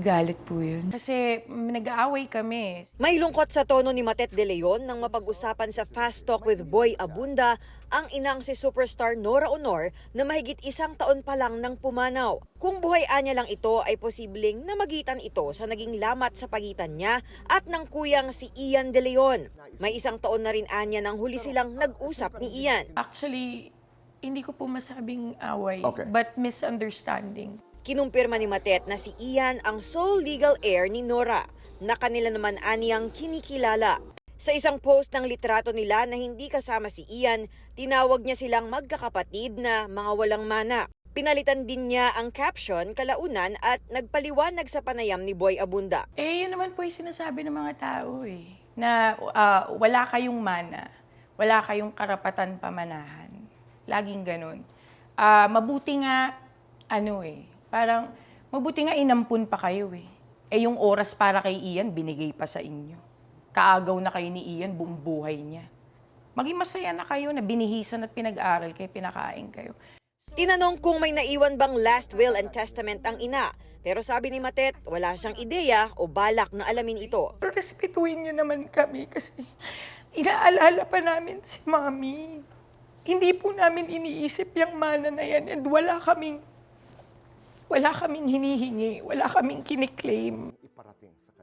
Galit po yun. Kasi nag-aaway kami. May lungkot sa tono ni Matet de Leon nang mapag-usapan sa Fast Talk with Boy Abunda ang inang si superstar Nora Honor na mahigit 1 taon pa lang nang pumanaw. Kung buhay anya lang ito ay posibleng namagitan ito sa naging lamat sa pagitan niya at ng kuyang si Ian de Leon. May 1 taon na rin anya nang huli silang nag-usap ni Ian. Actually, hindi ko po masabing away, Okay. but misunderstanding. Kinumpirma ni Matet na si Ian ang sole legal heir ni Nora, na kanila naman aniyang kinikilala. Sa isang post ng litrato nila na hindi kasama si Ian, tinawag niya silang magkakapatid na mga walang mana. Pinalitan din niya ang caption kalaunan at nagpaliwanag sa panayam ni Boy Abunda. Yun naman po yung sinasabi ng mga tao na wala kayong mana, wala kayong karapatan pamanahan. Laging ganun. Mabuti nga, parang mabuti nga inampun pa kayo . Yung oras para kay Ian, binigay pa sa inyo. Kaagaw na kayo ni Ian, buong buhay niya. Maging masaya na kayo na binihisan at pinag-aral kayo, pinakain kayo. Tinanong kung may naiwan bang last will and testament ang ina. Pero sabi ni Matet, wala siyang ideya o balak na alamin ito. Pero respetuhin niyo naman kami kasi inaalala pa namin si Mami. Hindi po namin iniisip yung mana na yan and wala kaming hinihingi, wala kaming kiniklaim.